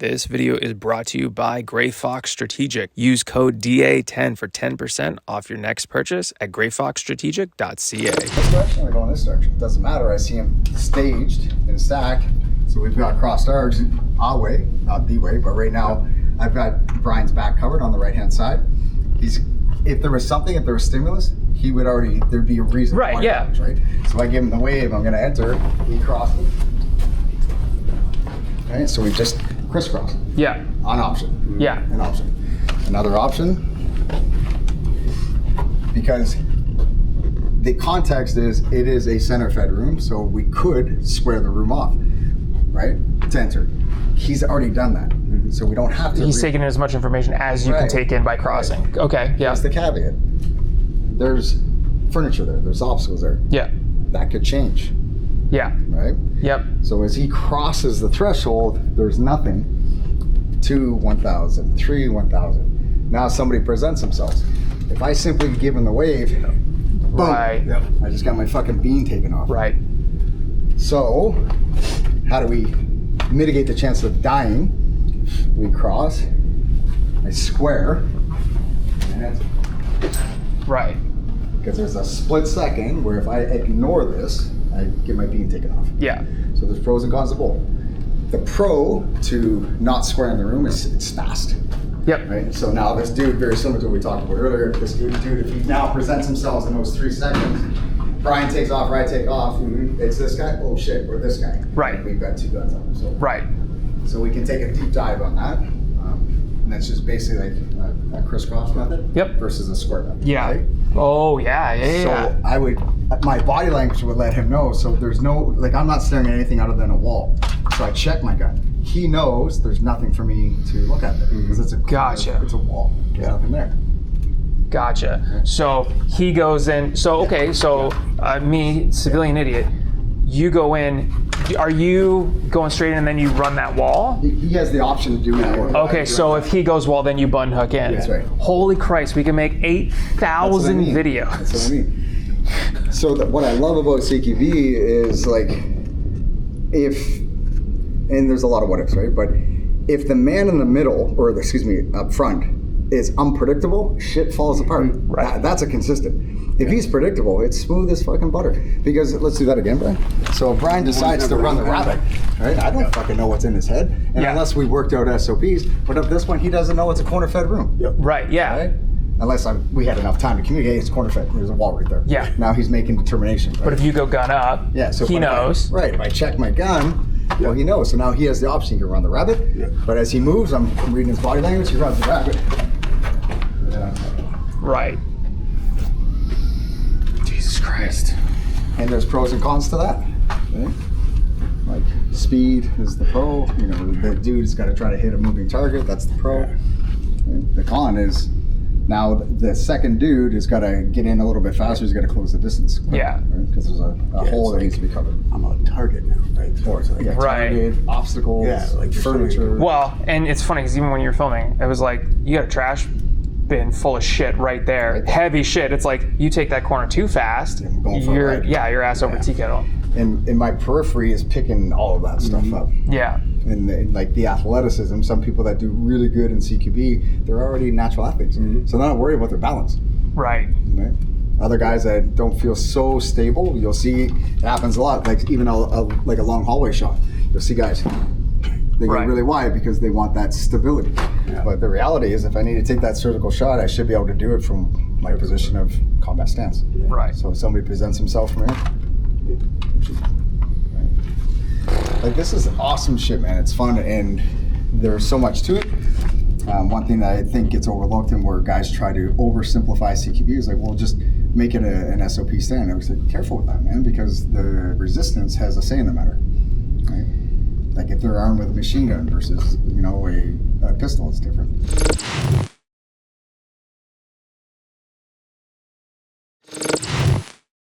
This video is brought to you by Gray Fox Strategic. Use code DA10 for 10% off your next purchase at grayfoxstrategic.ca. This direction, I go in this direction. It doesn't matter. I see him staged in a stack. So we've got crossed arcs our way, not the way, but right now I've got Brian's back covered on the right-hand side. If there was something, if there was stimulus, he would already, there'd be a reason. Right, yeah. Damage, right? So I give him the wave, I'm gonna enter, he crosses. Right, so we just crisscross. Yeah. On option. Yeah. An option. Another option, because the context is it is a center fed room, so we could square the room off, right, to enter. He's already done that, so we don't have to. He's taking in as much information as you can take in by crossing. Right. Okay, yeah. That's the caveat. There's furniture there, there's obstacles there. Yeah. That could change. Yeah. Right? Yep. So as he crosses the threshold, there's nothing. 2, 1,000, 3, 1,000. Now somebody presents themselves. If I simply give him the wave, boom, right. Yep. I just got my fucking bean taken off. Right. So how do we mitigate the chance of dying? We cross, I square, and right. Because there's a split second where if I ignore this, I get my beam taken off. Yeah. So there's pros and cons of both. The pro to not squaring the room is it's fast. Yep. Right. So now this dude, very similar to what we talked about earlier, this dude, if he now presents himself in those 3 seconds, Brian takes off, or I take off, it's this guy, oh shit, or this guy. Right. We've got 2 guns on him. So. Right. So we can take a deep dive on that. And that's just basically like a crisscross method. Yep. Versus a square method. Yeah. Right? Oh yeah, yeah. So I would, my body language would let him know. So there's no, like I'm not staring at anything other than a wall. So I check my gun. He knows there's nothing for me to look at there because it's a gotcha. It's a wall. There's nothing there. Gotcha. So he goes in. So okay. So me, civilian idiot. You go in. Are you going straight in and then you run that wall? He has the option to do that. Okay, so if he goes wall, then you button hook in. That's right. Holy Christ, we can make 8,000 videos. That's what I mean. So what I love about CQB is like, and there's a lot of what ifs, right? But if the man in the middle, or excuse me, up front, is unpredictable, shit falls apart. Right. That's a consistent. If he's predictable, it's smooth as fucking butter. Because let's do that again, Brian. So if Brian decides to run the rabbit, right? I don't fucking know what's in his head, and unless we worked out SOPs. But at this point, he doesn't know it's a corner-fed room. Yep. Right. Yeah. Right? Unless we had enough time to communicate, it's corner-fed. There's a wall right there. Yeah. Now he's making determinations. Right? But if you go gun up, so he knows. If I check my gun, well, he knows. So now he has the option. He can run the rabbit. Yeah. But as he moves, I'm reading his body language. He runs the rabbit. Right. Jesus Christ. And there's pros and cons to that. Okay? Like speed is the pro. You know, the dude's got to try to hit a moving target. That's the pro. And the con is now the second dude has got to get in a little bit faster. He's got to close the distance. Yeah. Because there's a hole that needs to be covered. I'm on target now, right? Or like target, obstacles, like furniture. Well, and it's funny because even when you're filming, it was like you got a trash bin full of shit right there, heavy shit. It's like you take that corner too fast, your ass over tea kettle. And my periphery is picking all of that stuff up. Yeah. And like the athleticism, some people that do really good in CQB, they're already natural athletes, so they're not worried about their balance. Right. Other guys that don't feel so stable, you'll see it happens a lot. Like even like a long hallway shot, you'll see guys. They get really wide because they want that stability. Yeah. But the reality is, if I need to take that surgical shot, I should be able to do it from my position of combat stance. Yeah. Right. So if somebody presents himself from here, like this is awesome shit, man. It's fun and there's so much to it. One thing that I think gets overlooked and where guys try to oversimplify CQB is like, well, just make it an SOP stand. I was like, careful with that, man, because the resistance has a say in the matter. Right? Like if they're armed with a machine gun versus, a pistol, it's different.